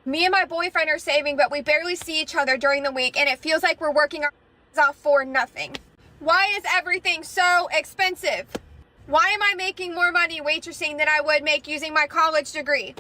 Me and my boyfriend are saving, but we barely see each other during the week, and it feels like we're working our off for nothing. Why is everything so expensive? Why am I making more money waitressing than I would make using my college degree?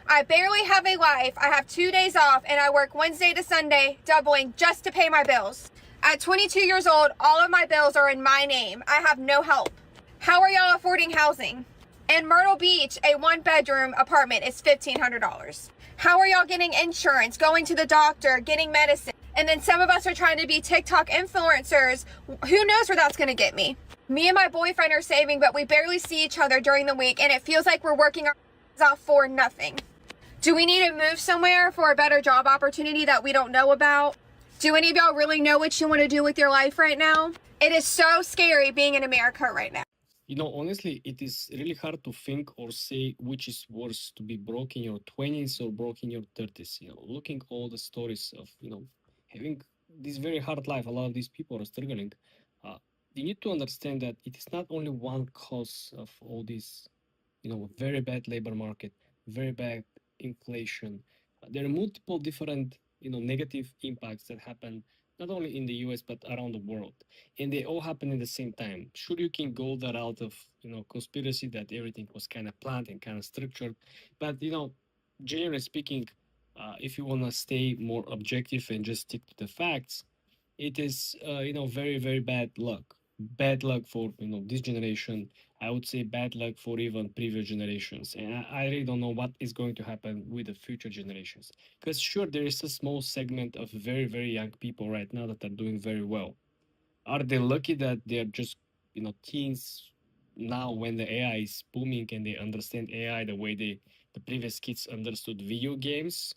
I barely have a life. I have 2 days off, and I work Wednesday to Sunday, doubling just to pay my bills. At 22 years old, all of my bills are in my name. I have no help. How are y'all affording housing? In Myrtle Beach, a 1-bedroom apartment is $1,500. How are y'all getting insurance, going to the doctor, getting medicine? And then some of us are trying to be TikTok influencers. Who knows where that's going to get me? Me and my boyfriend are saving, but we barely see each other during the week, and it feels like we're working our off for nothing. Do we need to move somewhere for a better job opportunity that we don't know about? Do any of y'all really know what you want to do with your life right now? It is so scary being in America right now. Honestly, it is really hard to think or say which is worse, to be broke in your 20s or broke in your 30s. Looking all the stories of, having this very hard life, a lot of these people are struggling. Uh, you need to understand that it is not only one cause of all this, very bad labor market, very bad inflation. There are multiple different, negative impacts that happen not only in the US but around the world, and they all happen at the same time. Sure, you can go that out of conspiracy that everything was kind of planned and kind of structured, but generally speaking, if you want to stay more objective and just stick to the facts, it is very very bad luck for this generation. I would say bad luck for even previous generations, and I really don't know what is going to happen with the future generations, because sure, there is a small segment of very very young people right now that are doing very well. Are they lucky that they're just teens now when the AI is booming and they understand AI the way the previous kids understood video games?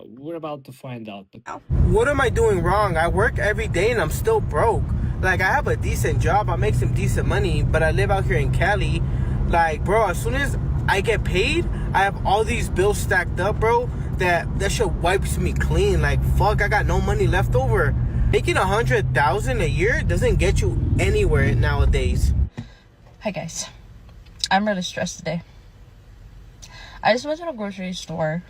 We're about to find out. But What am I doing wrong? I work every day and I'm still broke. Like, I have a decent job, I make some decent money, but I live out here in Cali. Like, bro, as soon as I get paid, I have all these bills stacked up, bro, that shit wipes me clean. Like, fuck, I got no money left over. Making 100,000 a year doesn't get you anywhere nowadays. Hi guys, I'm really stressed today. I just went to the grocery store,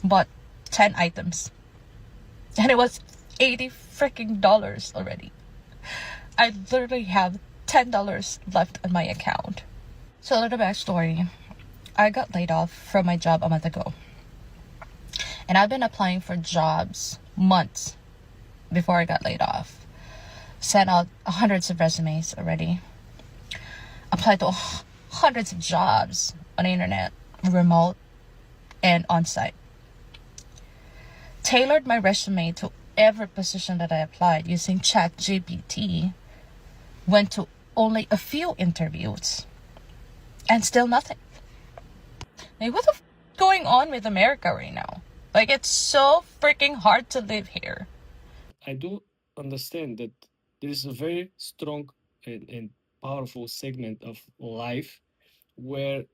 bought 10 items, and it was $80 freaking dollars already. I literally have $10 left on my account. So a little backstory. I got laid off from my job a month ago, and I've been applying for jobs months before I got laid off. Sent out hundreds of resumes already. Applied to hundreds of jobs on the internet, remote and on-site. Tailored my resume to every position that I applied using ChatGPT. Went to only a few interviews and still nothing. Like, what the f is going on with America right now? Like, it's so freaking hard to live here. I do understand that there is a very strong and powerful segment of life where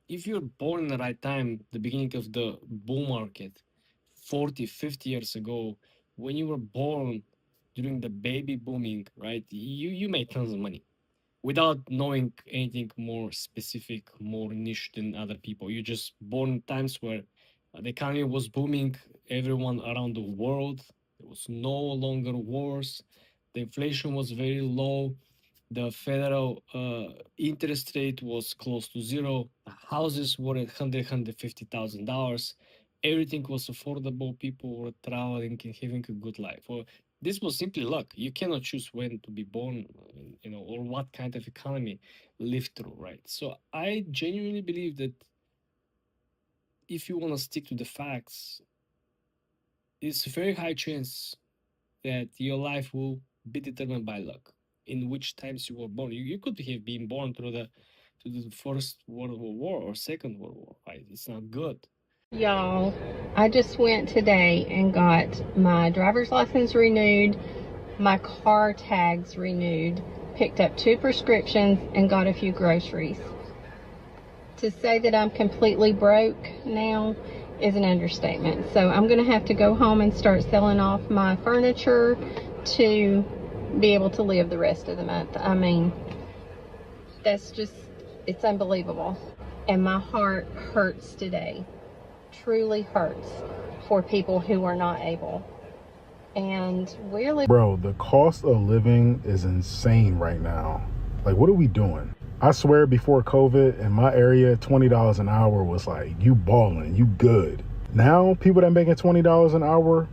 if you're born in the right time, the beginning of the bull market, 40, 50 years ago, when you were born during the baby booming, right, you made tons of money without knowing anything more specific, more niche than other people. You just born in times where the economy was booming, everyone around the world, there was no longer wars, the inflation was very low, the federal interest rate was close to zero, the houses were at $150,000, everything was affordable, people were traveling and having a good life. Well, this was simply luck. You cannot choose when to be born, or what kind of economy live through, right? So I genuinely believe that if you want to stick to the facts, it's a very high chance that your life will be determined by luck. In which times you were born, you could have been born through the First World War or Second World War, right? It's not good. Y'all, I just went today and got my driver's license renewed, my car tags renewed, picked up 2 prescriptions, and got a few groceries. To say that I'm completely broke now is an understatement. So I'm going to have to go home and start selling off my furniture to be able to live the rest of the month. I mean, it's unbelievable. And my heart hurts today truly hurts for people who are not able. And really, Bro, the cost of living is insane right now. Like, what are we doing? I swear before COVID in my area, $20 an hour was like, you balling, you good. Now, people that making $20 an hour,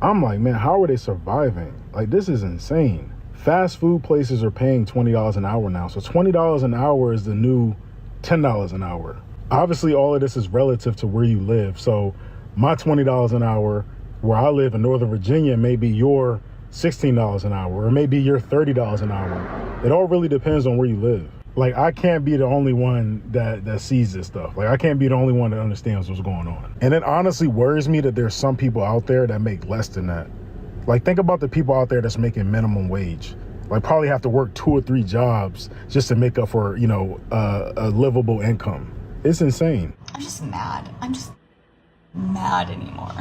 I'm like, man, how are they surviving? Like, this is insane. Fast food places are paying $20 an hour now. So $20 an hour is the new $10 an hour. Obviously, all of this is relative to where you live. So my $20 an hour where I live in Northern Virginia may be your $16 an hour, or maybe your $30 an hour. It all really depends on where you live. Like, I can't be the only one that sees this stuff. Like, I can't be the only one that understands what's going on. And it honestly worries me that there's some people out there that make less than that. Like, think about the people out there that's making minimum wage. Like, probably have to work 2 or 3 jobs just to make up for, you know, a livable income. It's insane. I'm just mad. I'm just mad anymore.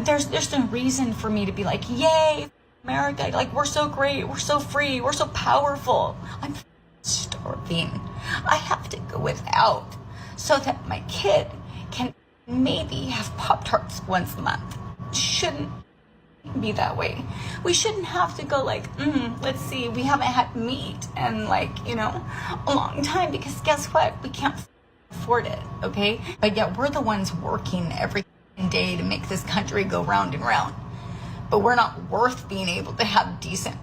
There's no reason for me to be like, yay, America, like, we're so great, we're so free, we're so powerful. I'm starving. I have to go without so that my kid can maybe have Pop-Tarts once a month. Shouldn't be that way. We shouldn't have to go like, let's see, we haven't had meat in like, a long time, because guess what? We can't afford it, okay? But yet we're the ones working every day to make this country go round and round. But we're not worth being able to have decent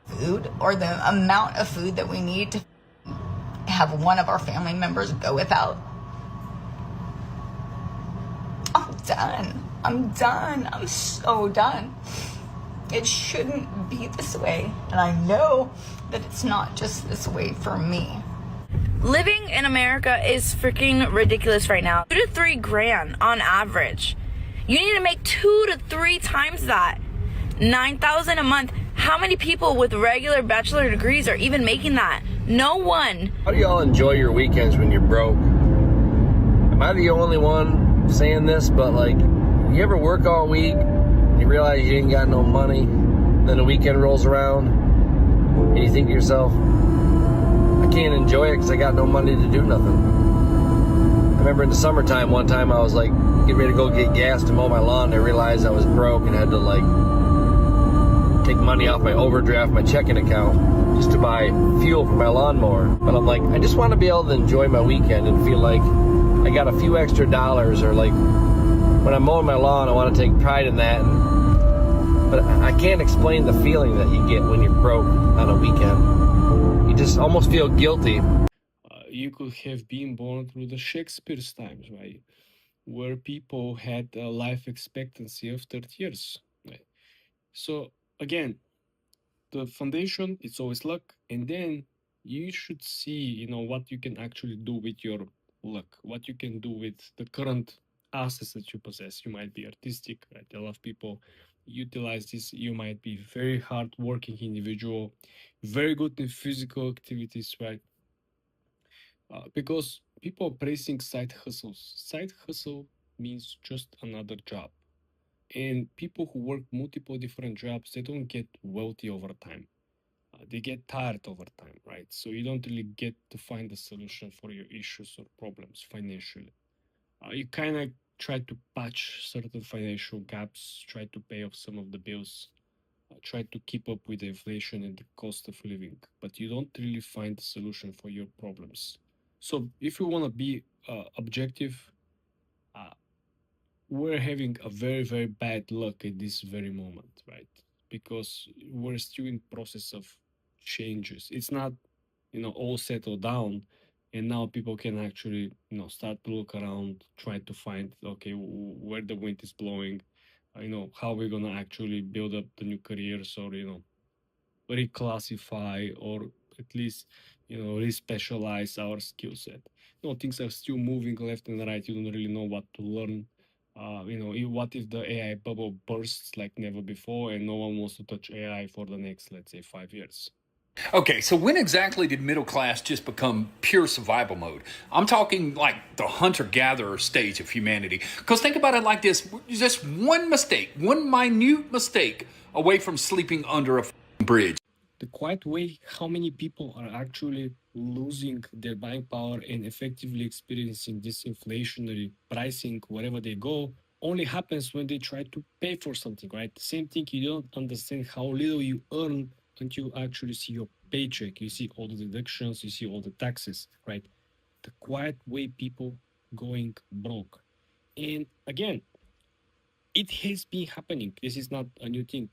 food, or the amount of food that we need to have one of our family members go without. I'm done. I'm so done. It shouldn't be this way. And I know that it's not just this way for me. Living in America is freaking ridiculous right now. 2 to 3 grand on average. You need to make 2 to 3 times that. $9,000 a month. How many people with regular bachelor degrees are even making that? No one. How do y'all enjoy your weekends when you're broke? Am I the only one saying this? But like, you ever work all week, you realize you ain't got no money, then the weekend rolls around, and you think to yourself, I can't enjoy it because I got no money to do nothing. I remember in the summertime, one time I was like, getting ready to go get gas to mow my lawn, and I realized I was broke and had to like take money off my overdraft, my checking account, just to buy fuel for my lawnmower. But I'm like, I just want to be able to enjoy my weekend and feel like I got a few extra dollars, or like when I'm mowing my lawn, I want to take pride in that. But I can't explain the feeling that you get when you're broke on a weekend. You just almost feel guilty. You could have been born through the Shakespeare's times, right? Where people had a life expectancy of 30 years, right? So again, the foundation, it's always luck, and then you should see, what you can actually do with your luck, what you can do with the current assets that you possess. You might be artistic, right? A lot of people utilize this. You might be very hard-working individual, very good in physical activities, right? Because people are praising side hustles. Side hustle means just another job. And people who work multiple different jobs, they don't get wealthy over time. They get tired over time, right? So you don't really get to find a solution for your issues or problems financially. You kind of try to patch certain financial gaps, try to pay off some of the bills, try to keep up with the inflation and the cost of living, but you don't really find a solution for your problems. So if you want to be objective, we're having a very, very bad luck at this very moment, right? Because we're still in process of changes. It's not, all settled down, and now people can actually, start to look around, try to find, okay, where the wind is blowing, how we're gonna actually build up the new careers, or, reclassify, or at least, respecialize our skill set. Things are still moving left and right. You don't really know what to learn. What if the AI bubble bursts like never before and no one wants to touch AI for the next, let's say, 5 years? Okay, so when exactly did middle class just become pure survival mode? I'm talking like the hunter-gatherer stage of humanity. Because think about it like this, just one mistake, one minute mistake away from sleeping under a bridge. The quiet way, how many people are actually losing their buying power and effectively experiencing this inflationary pricing wherever they go only happens when they try to pay for something, right? The same thing, you don't understand how little you earn until you actually see your paycheck. You see all the deductions, you see all the taxes, right? The quiet way people going broke. And again, it has been happening. This is not a new thing.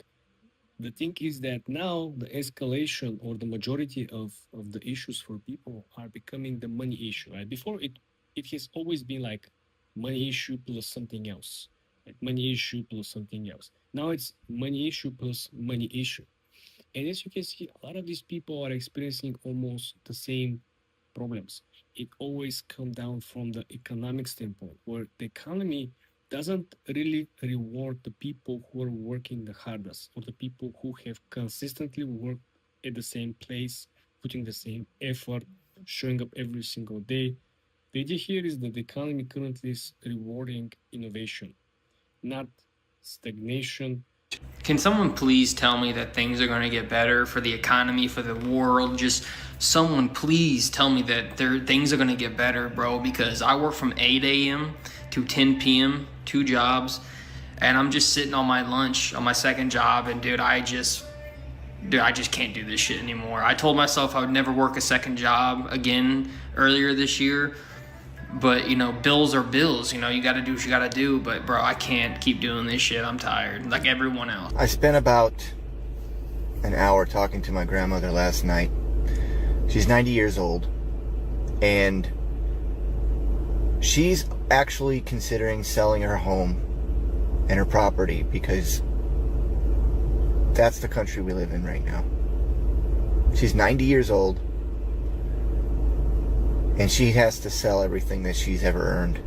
The thing is that now the escalation or the majority of the issues for people are becoming the money issue, right? Before it has always been like money issue plus something else, like money issue plus something else. Now it's money issue plus money issue. And as you can see, a lot of these people are experiencing almost the same problems. It always comes down from the economic standpoint, where the economy doesn't really reward the people who are working the hardest, or the people who have consistently worked at the same place, putting the same effort, showing up every single day. The idea here is that the economy currently is rewarding innovation, not stagnation. Can someone please tell me that things are going to get better for the economy, for the world? Just someone please tell me that things are going to get better, bro, because I work from 8 a.m. to 10 p.m., 2 jobs, and I'm just sitting on my lunch on my second job, and I just can't do this shit anymore. I told myself I would never work a second job again earlier this year, but bills are bills. You got to do what you got to do, but bro, I can't keep doing this shit. I'm tired, like everyone else. I spent about an hour talking to my grandmother last night. She's 90 years old, and she's actually considering selling her home and her property because that's the country we live in right now. She's 90 years old, and she has to sell everything that she's ever earned.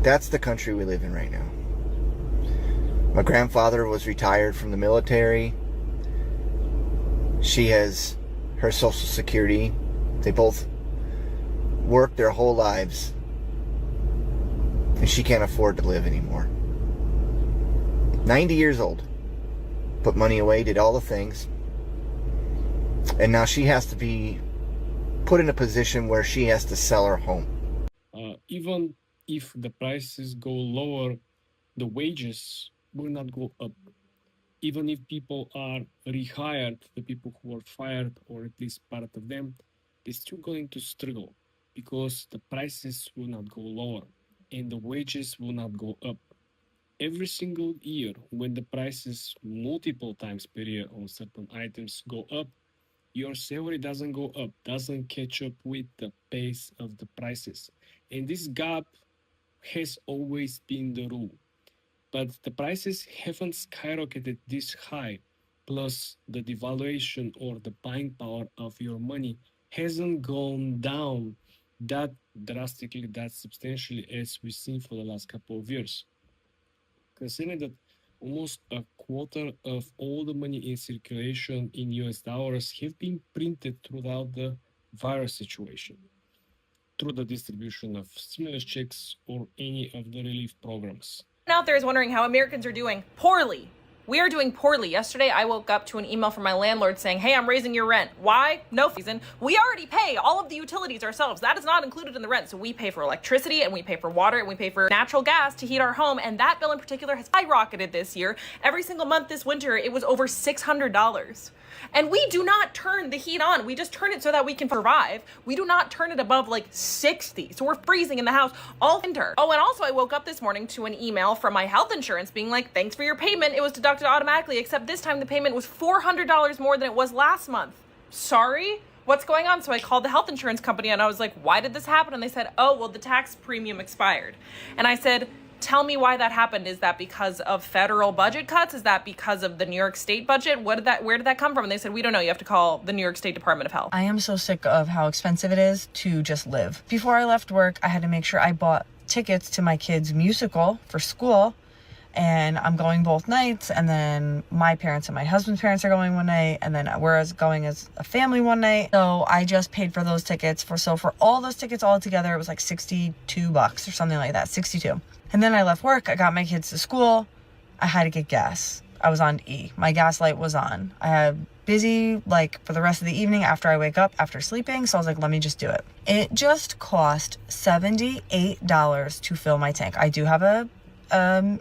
That's the country we live in right now. My grandfather was retired from the military. She has her Social Security. They both worked their whole lives, and she can't afford to live anymore. 90 years old. Put money away, did all the things, and now she has to be put in a position where she has to sell her home. Even if the prices go lower, the wages will not go up. Even if people are rehired, the people who are fired, or at least part of them, they're still going to struggle because the prices will not go lower and the wages will not go up. Every single year, when the prices multiple times per year on certain items go up, your salary doesn't go up, doesn't catch up with the pace of the prices. And this gap has always been the rule. But the prices haven't skyrocketed this high, plus the devaluation or the buying power of your money hasn't gone down that drastically, that substantially as we've seen for the last couple of years. Considering that almost a quarter of all the money in circulation in US dollars have been printed throughout the virus situation, through the distribution of stimulus checks or any of the relief programs. Out there is wondering how Americans are doing poorly. We are doing poorly. Yesterday, I woke up to an email from my landlord saying, hey, I'm raising your rent. Why? No reason. We already pay all of the utilities ourselves. That is not included in the rent. So we pay for electricity, and we pay for water, and we pay for natural gas to heat our home. And that bill in particular has skyrocketed this year. Every single month this winter, it was over $600. And we do not turn the heat on. We just turn it so that we can survive. We do not turn it above like 60. So we're freezing in the house all winter. Oh, and also I woke up this morning to an email from my health insurance being like, thanks for your payment. It was deducted automatically, except this time the payment was $400 more than it was last month. Sorry? What's going on? So I called the health insurance company and I was like, why did this happen? And they said, oh, well, the tax premium expired. And I said, tell me why that happened. Is that because of federal budget cuts? Is that because of the New York State budget? Where did that come from? And they said, we don't know. You have to call the New York State Department of Health. I am so sick of how expensive it is to just live. Before I left work, I had to make sure I bought tickets to my kids' musical for school. And I'm going both nights, and then my parents and my husband's parents are going one night, and then we're going as a family one night. So I just paid for those tickets for all those tickets all together, it was like $62 or something like that, 62. And then I left work, I got my kids to school, I had to get gas. I was on E. My gas light was on. I had busy like for the rest of the evening after I wake up after sleeping. So I was like, let me just do it. It just cost $78 to fill my tank. I do have a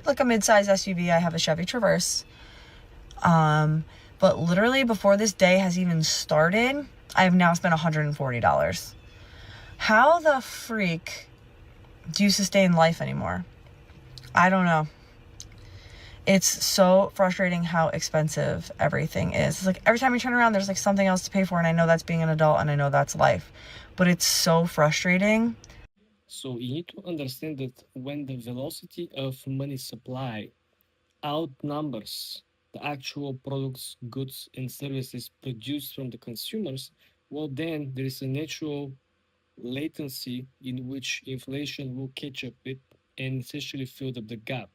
like a mid-size SUV. I have a Chevy Traverse. But literally before this day has even started, I have now spent $140. How the freak do you sustain life anymore? I don't know. It's so frustrating how expensive everything is. It's like every time you turn around, there's like something else to pay for. And I know that's being an adult and I know that's life, but it's so frustrating. So you need to understand that when the velocity of money supply outnumbers the actual products, goods, and services produced from the consumers, well, then there is a natural latency in which inflation will catch up with and essentially fill up the gap.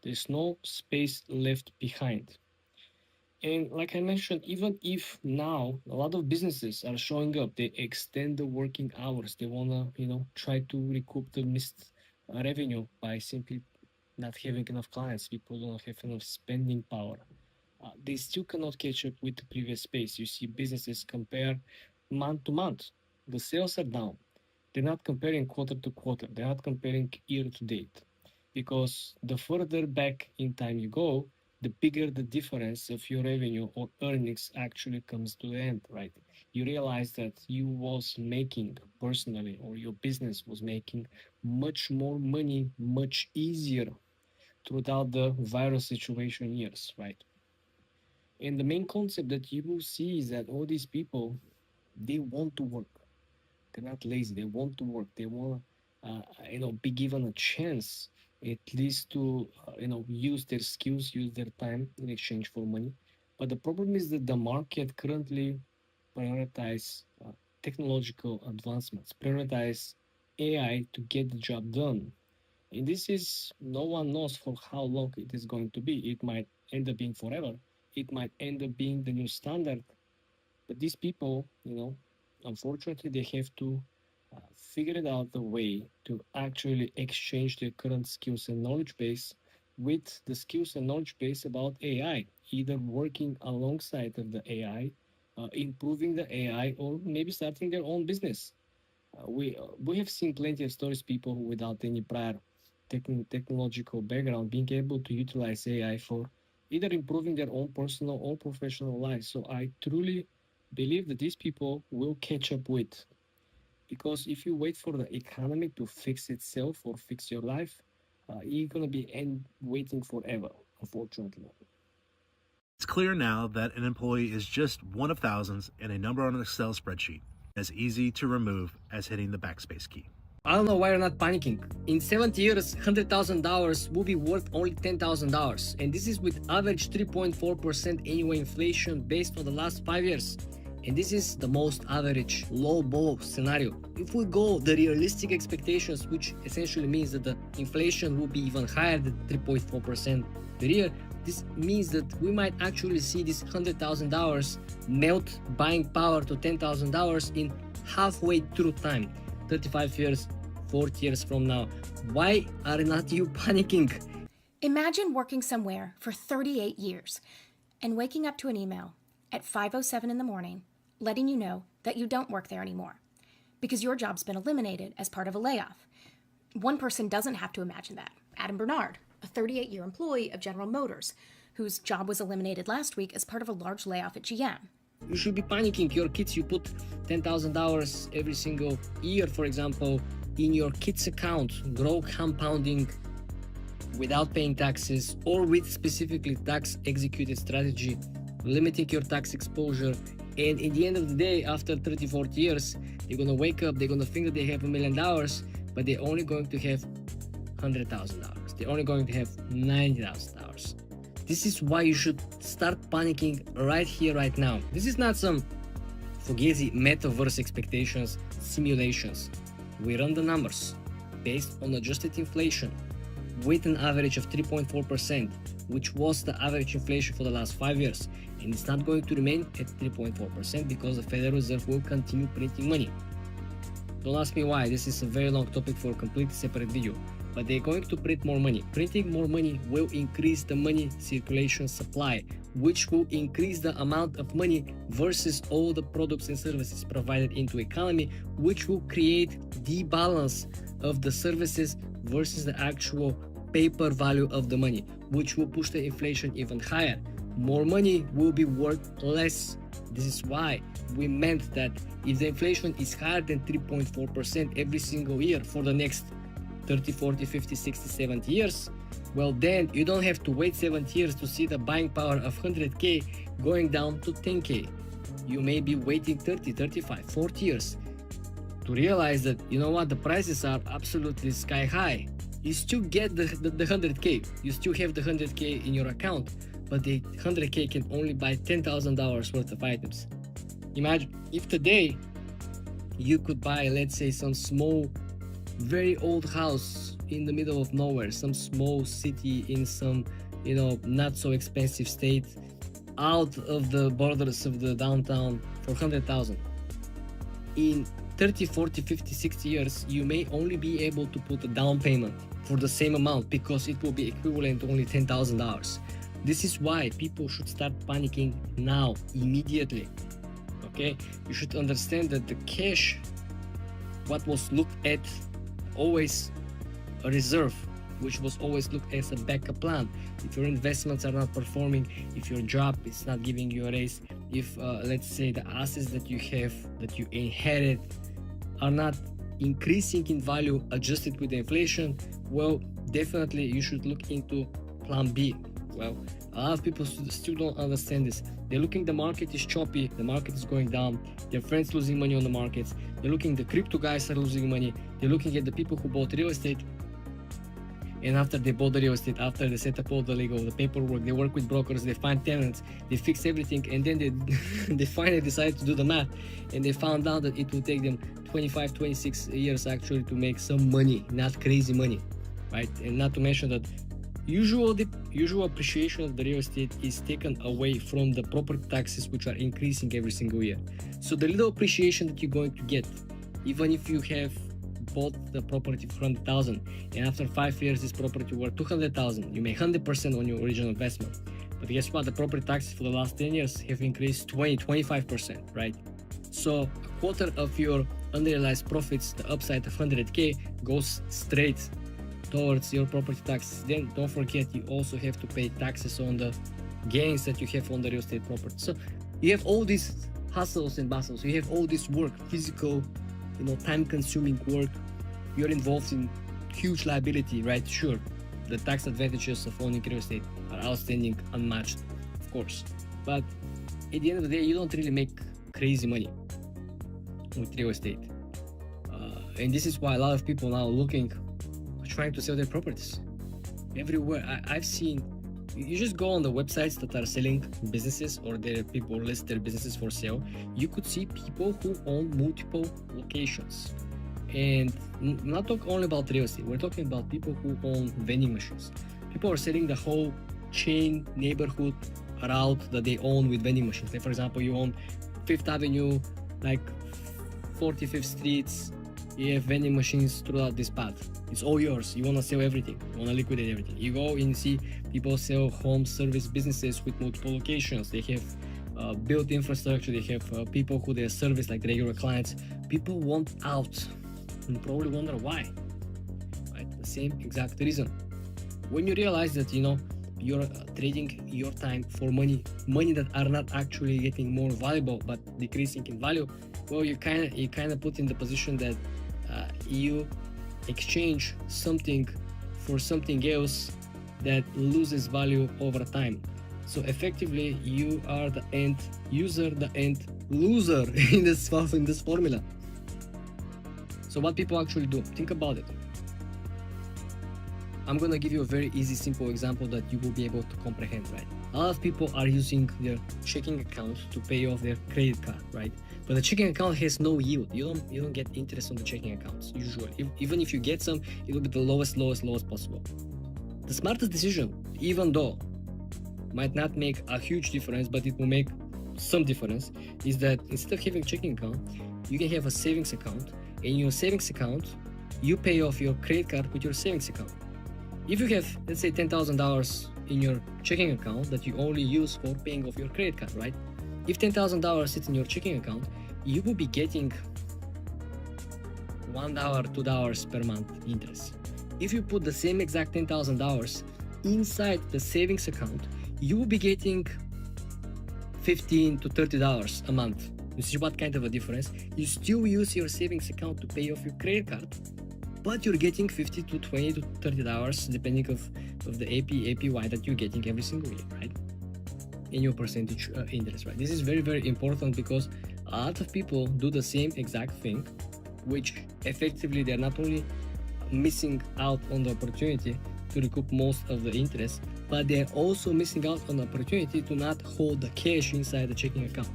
There's no space left behind. And like I mentioned, even if now a lot of businesses are showing up, they extend the working hours. They wanna, try to recoup the missed revenue by simply not having enough clients. People don't have enough spending power. They still cannot catch up with the previous pace. You see businesses compare month to month. The sales are down. They're not comparing quarter to quarter. They're not comparing year to date. Because the further back in time you go, the bigger the difference of your revenue or earnings actually comes to the end, right? You realize that you was making personally, or your business was making much more money, much easier throughout the virus situation years, right? And the main concept that you will see is that all these people, they want to work. They're not lazy. They want to work. They want to, be given a chance at least to, use their skills, use their time in exchange for money. But the problem is that the market currently prioritize technological advancements, prioritize AI to get the job done. And this is, no one knows for how long it is going to be. It might end up being forever. It might end up being the new standard. But these people, unfortunately, they have to figure it out the way to actually exchange their current skills and knowledge base with the skills and knowledge base about AI, either working alongside of the AI, improving the AI, or maybe starting their own business. We have seen plenty of stories, people who without any prior technological background being able to utilize AI for either improving their own personal or professional lives. So I truly believe that these people will catch up with. Because if you wait for the economy to fix itself or fix your life, you're going to be waiting forever, unfortunately. It's clear now that an employee is just one of thousands in a number on an Excel spreadsheet, as easy to remove as hitting the backspace key. I don't know why you're not panicking. In 70 years, $100,000 will be worth only $10,000. And this is with average 3.4% annual inflation based on the last 5 years. And this is the most average low ball scenario. If we go the realistic expectations, which essentially means that the inflation will be even higher than 3.4% per year, this means that we might actually see this $100,000 melt buying power to $10,000 in halfway through time, 35 years, 40 years from now. Why are not you panicking? Imagine working somewhere for 38 years and waking up to an email at 5:07 in the morning letting you know that you don't work there anymore because your job's been eliminated as part of a layoff. One person doesn't have to imagine that. Adam Bernard, a 38-year employee of General Motors, whose job was eliminated last week as part of a large layoff at GM. You should be panicking. Your kids, you put $10,000 every single year, for example, in your kids' account, grow compounding without paying taxes or with specifically tax executed strategy, limiting your tax exposure. And in the end of the day, after 30, 40 years, they're going to wake up, they're going to think that they have $1 million, but they're only going to have $100,000. They're only going to have $90,000. This is why you should start panicking right here, right now. This is not some fugazi metaverse expectations, simulations. We run the numbers based on adjusted inflation with an average of 3.4%, which was the average inflation for the last 5 years. And it's not going to remain at 3.4% because the Federal Reserve will continue printing money. Don't ask me why, this is a very long topic for a completely separate video. But they're going to print more money. Printing more money will increase the money circulation supply, which will increase the amount of money versus all the products and services provided into economy, which will create the balance of the services versus the actual paper value of the money, which will push the inflation even higher. More money will be worth less. This is why we meant that if the inflation is higher than 3.4% every single year for the next 30, 40, 50, 60, 70 years, well then you don't have to wait 70 years to see the buying power of 100k going down to 10k. You may be waiting 30, 35, 40 years to realize that, you know what, the prices are absolutely sky high. You still get the 100k, you still have the 100k in your account, but the 100k can only buy $10,000 worth of items. Imagine if today you could buy, let's say, some small, very old house in the middle of nowhere, some small city in some, you know, not so expensive state out of the borders of the downtown for 100,000. In 30, 40, 50, 60 years, you may only be able to put a down payment for the same amount because it will be equivalent to only $10,000. This is why people should start panicking now, immediately. Okay, you should understand that the cash, what was looked at always a reserve, which was always looked as a backup plan. If your investments are not performing, if your job is not giving you a raise, if let's say the assets that you have, that you inherit, are not increasing in value adjusted with the inflation, well, definitely you should look into plan B. Well, a lot of people still don't understand this. They're looking, the market is choppy, the market is going down, their friends losing money on the markets, they're looking, the crypto guys are losing money, they're looking at the people who bought real estate, and after they bought the real estate, after they set up all the legal, the paperwork, they work with brokers, they find tenants, they fix everything, and then they finally decide to do the math, and they found out that it will take them 25, 26 years actually to make some money, not crazy money, right? And not to mention that usual appreciation of the real estate is taken away from the property taxes, which are increasing every single year. So the little appreciation that you're going to get, even if you have bought the property for 100,000 and after 5 years this property worth 200,000, you make 100% on your original investment. But guess what? The property taxes for the last 10 years have increased 25%, right? So a quarter of your unrealized profits, the upside of 100k, goes straight towards your property taxes. Then don't forget, you also have to pay taxes on the gains that you have on the real estate property. So you have all these hustles and bustles, you have all this work, physical, you know, time-consuming work. You're involved in huge liability, right? Sure, the tax advantages of owning real estate are outstanding, unmatched, of course. But at the end of the day, you don't really make crazy money with real estate. And this is why a lot of people now trying to sell their properties everywhere. I've seen, you just go on the websites that are selling businesses, or their people list their businesses for sale. You could see people who own multiple locations, and not talk only about real estate. We're talking about people who own vending machines. People are selling the whole chain neighborhood route that they own with vending machines. Like for example, you own 5th Avenue, like 45th Streets, you have vending machines throughout this path. It's all yours. You want to sell everything, you want to liquidate everything. You go and see people sell home service businesses with multiple locations. They have built infrastructure, they have people who they service like regular clients. People want out and probably wonder why, right? The same exact reason. When you realize that, you know, you're trading your time for money that are not actually getting more valuable but decreasing in value, well, you kind of put in the position that you exchange something for something else that loses value over time. So effectively, you are the end user, the end loser in this formula. So what people actually do, think about it. I'm gonna give you a very easy, simple example that you will be able to comprehend, right? A lot of people are using their checking account to pay off their credit card, right? But the checking account has no yield. You don't get interest on the checking accounts usually. Even if you get some, it will be the lowest possible. The smartest decision, even though might not make a huge difference, but it will make some difference, is that instead of having a checking account, you can have a savings account. In your savings account, you pay off your credit card with your savings account. If you have, let's say, $10,000 in your checking account that you only use for paying off your credit card, right? If $10,000 sits in your checking account, you will be getting $1, $2 per month interest. If you put the same exact $10,000 inside the savings account, you will be getting $15 to $30 a month. You see what kind of a difference? You still use your savings account to pay off your credit card, but you're getting $50 to $20 to $30 depending of the APY that you're getting every single year, right? In your percentage interest, right? This is very, very important because a lot of people do the same exact thing, which effectively they're not only missing out on the opportunity to recoup most of the interest, but they're also missing out on the opportunity to not hold the cash inside the checking account.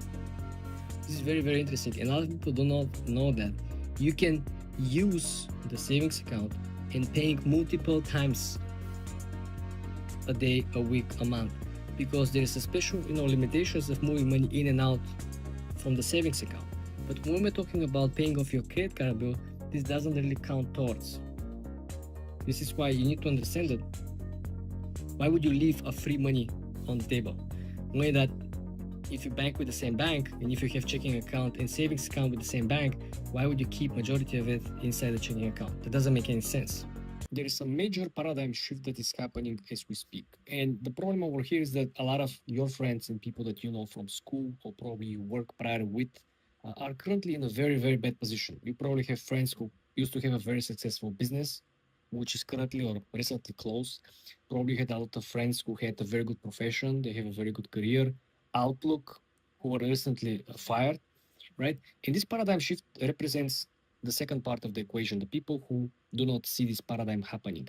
This is very, very interesting, and a lot of people do not know that you can use the savings account and paying multiple times a day, a week, a month, because there is a special, limitations of moving money in and out from the savings account. But when we're talking about paying off your credit card bill, this doesn't really count towards. This is why you need to understand that why would you leave a free money on the table? Knowing that if you bank with the same bank, and if you have checking account and savings account with the same bank, why would you keep majority of it inside the checking account? That doesn't make any sense. There is a major paradigm shift that is happening as we speak. And the problem over here is that a lot of your friends and people that you know from school or probably you work prior with are currently in a very, very bad position. You probably have friends who used to have a very successful business, which is currently or recently closed. Probably had a lot of friends who had a very good profession, they have a very good career outlook, who were recently fired, right? And this paradigm shift represents the second part of the equation, the people who do not see this paradigm happening,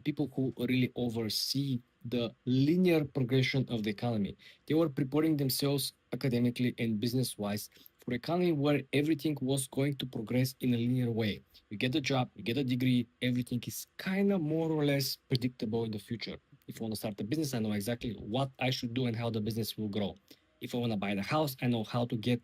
people who really oversee the linear progression of the economy. They were preparing themselves academically and business-wise for an economy where everything was going to progress in a linear way. You get a job, you get a degree, everything is kind of more or less predictable in the future. If I want to start a business, I know exactly what I should do and how the business will grow. If I want to buy the house, I know how to get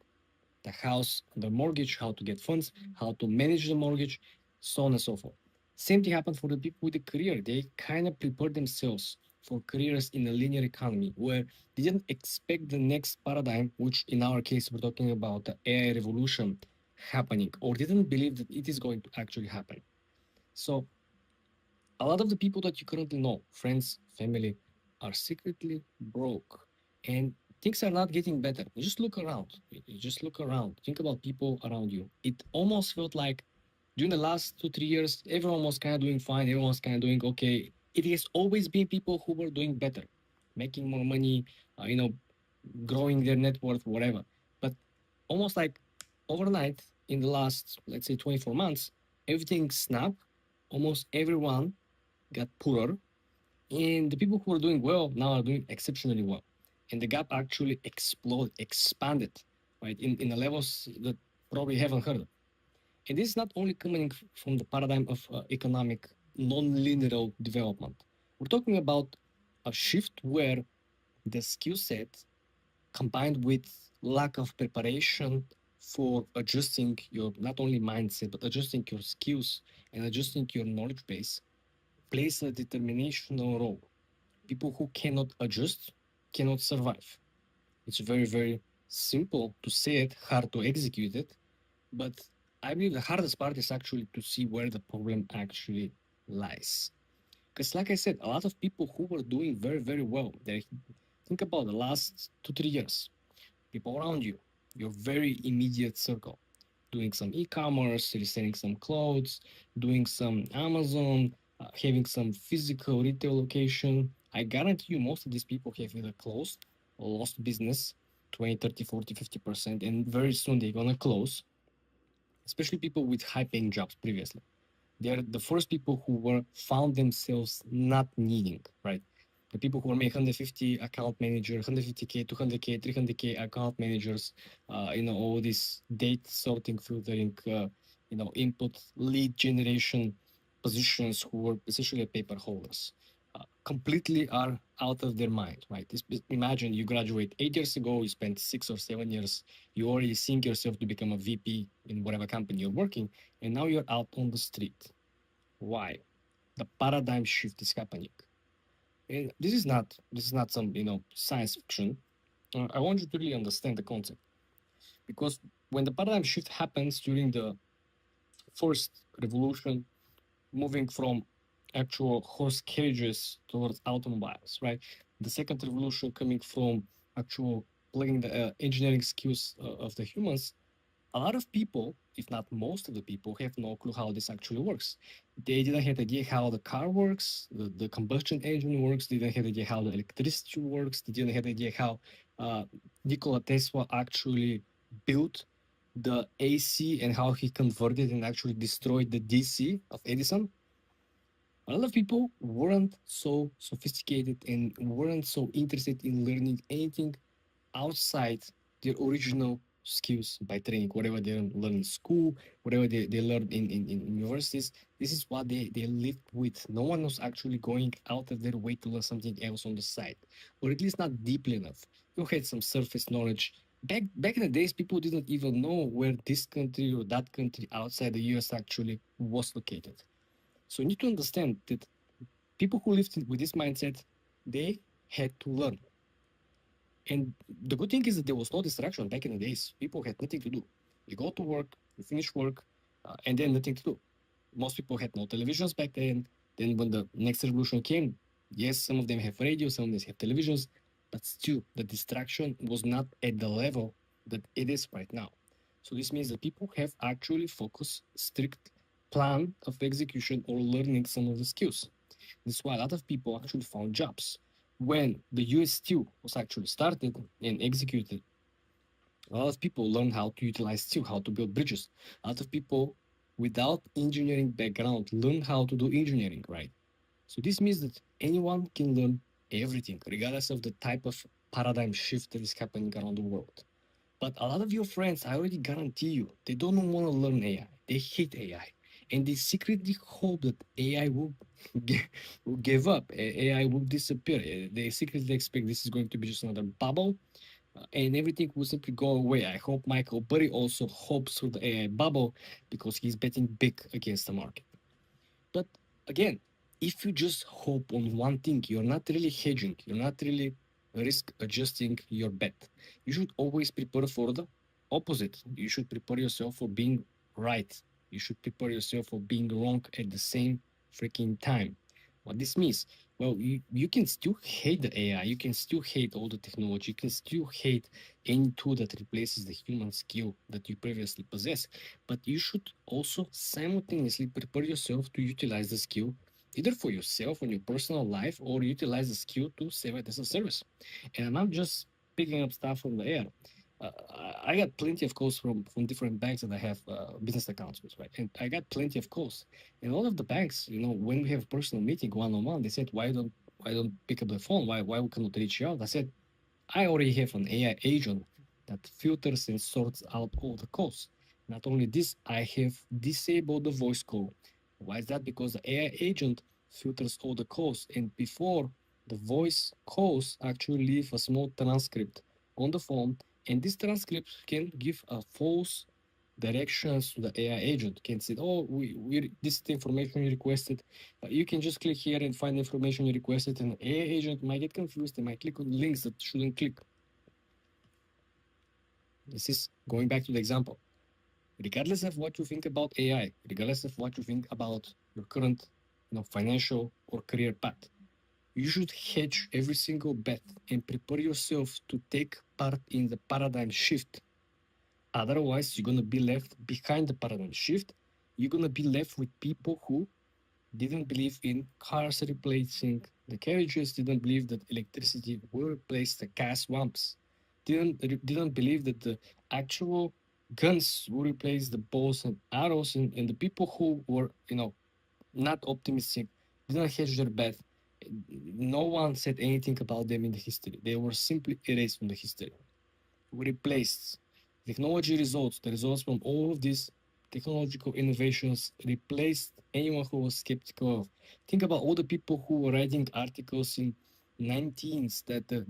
the house under mortgage, how to get funds, how to manage the mortgage, so on and so forth. Same thing happened for the people with a career. They kind of prepared themselves for careers in a linear economy where they didn't expect the next paradigm, which in our case, we're talking about the AI revolution happening, or didn't believe that it is going to actually happen. So a lot of the people that you currently know, friends, family, are secretly broke, and things are not getting better. You just look around. You just look around. Think about people around you. It almost felt like during the last 2-3 years, everyone was kind of doing fine. Everyone was kind of doing okay. It has always been people who were doing better, making more money, growing their net worth, whatever. But almost like overnight, in the last, let's say, 24 months, everything snapped. Almost everyone got poorer. And the people who are doing well now are doing exceptionally well. And the gap actually expanded, right, in the levels that probably haven't heard of. And this is not only coming from the paradigm of economic non-linear development. We're talking about a shift where the skill set combined with lack of preparation for adjusting your not only mindset, but adjusting your skills and adjusting your knowledge base plays a determinational role. People who cannot adjust cannot survive. It's very, very simple to say it, hard to execute it, but I believe the hardest part is actually to see where the problem actually lies. Because like I said, a lot of people who were doing very, very well, they think about the last 2-3 years, people around you, your very immediate circle, doing some e-commerce, reselling some clothes, doing some Amazon, having some physical retail location. I guarantee you most of these people have either closed or lost business 20, 30, 40, 50%, and very soon they're gonna close, especially people with high-paying jobs previously. They're the first people who were found themselves not needing, right? The people who are making 150 account manager, 150K, 200K, 300K account managers, all these data sorting, filtering, input lead generation positions who were essentially paper holders. completely are out of their mind, right? Imagine you graduate 8 years ago, you spent 6 or 7 years, you already think yourself to become a VP in whatever company you're working, and now you're out on the street. Why? The paradigm shift is happening. And this is not some science fiction. I want you to really understand the concept, because when the paradigm shift happens during the first revolution, moving from actual horse carriages towards automobiles, right? The second revolution coming from actual plugging the engineering skills of the humans. A lot of people, if not most of the people, have no clue how this actually works. They didn't have idea how the car works, the combustion engine works. They didn't have idea how the electricity works. They didn't have idea how Nikola Tesla actually built the AC and how he converted and actually destroyed the DC of Edison. A lot of people weren't so sophisticated and weren't so interested in learning anything outside their original skills by training, whatever they learn in school, whatever they learn in universities. This is what they lived with. No one was actually going out of their way to learn something else on the side, or at least not deeply enough. You had some surface knowledge. Back in the days, people didn't even know where this country or that country outside the US actually was located. So you need to understand that people who lived with this mindset, they had to learn. And the good thing is that there was no distraction back in the days. People had nothing to do. You go to work, you finish work, and then nothing to do. Most people had no televisions back then. Then when the next revolution came, yes, some of them have radio, some of them have televisions, but still the distraction was not at the level that it is right now. So this means that people have actually focused strict plan of execution or learning some of the skills. That's why a lot of people actually found jobs. When the US Steel was actually started and executed, a lot of people learned how to utilize steel, how to build bridges. A lot of people without engineering background learn how to do engineering, right? So this means that anyone can learn everything, regardless of the type of paradigm shift that is happening around the world. But a lot of your friends, I already guarantee you, they don't want to learn AI. They hate AI. And they secretly hope that AI will give up, AI will disappear. They secretly expect this is going to be just another bubble, and everything will simply go away. I hope Michael Burry also hopes for the AI bubble, because he's betting big against the market. But again, if you just hope on one thing, you're not really hedging, you're not really risk adjusting your bet. You should always prepare for the opposite. You should prepare yourself for being right. You should prepare yourself for being wrong at the same freaking time. What this means? Well, you can still hate the AI, you can still hate all the technology, you can still hate any tool that replaces the human skill that you previously possess, but you should also simultaneously prepare yourself to utilize the skill either for yourself on your personal life, or utilize the skill to save it as a service. And I'm not just picking up stuff from the air. I got plenty of calls from different banks that I have business accounts with, right? And I got plenty of calls. And all of the banks, when we have a personal meeting one-on-one, they said, why don't pick up the phone? Why we cannot reach you out? I said, I already have an AI agent that filters and sorts out all the calls. Not only this, I have disabled the voice call. Why is that? Because the AI agent filters all the calls, and before the voice calls actually leave a small transcript on the phone, and this transcript can give a false directions to the AI agent. Can say, oh, this is the information you requested. You can just click here and find the information you requested, and the AI agent might get confused. They might click on links that shouldn't click. This is going back to the example. Regardless of what you think about AI, regardless of what you think about your current, financial or career path, you should hedge every single bet and prepare yourself to take part in the paradigm shift. Otherwise, you're going to be left behind the paradigm shift. You're going to be left with people who didn't believe in cars replacing the carriages, didn't believe that electricity will replace the gas lamps, didn't believe that the actual guns will replace the bows and arrows, and the people who were, not optimistic, didn't hedge their bet. No one said anything about them in the history. They were simply erased from the history. We replaced technology results, the results from all of this technological innovations replaced anyone who was skeptical of. Think about all the people who were writing articles in 19s that the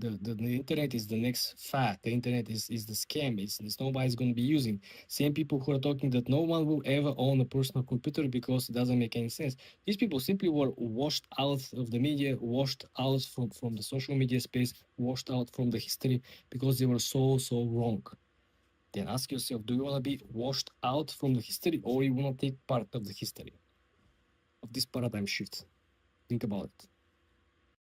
internet is the next fad, the internet is the scam, it's nobody's going to be using. Same people who are talking that no one will ever own a personal computer because it doesn't make any sense. These people simply were washed out of the media, washed out from the social media space, washed out from the history because they were so wrong. Then ask yourself, do you want to be washed out from the history, or you want to take part of the history of this paradigm shift? Think about it.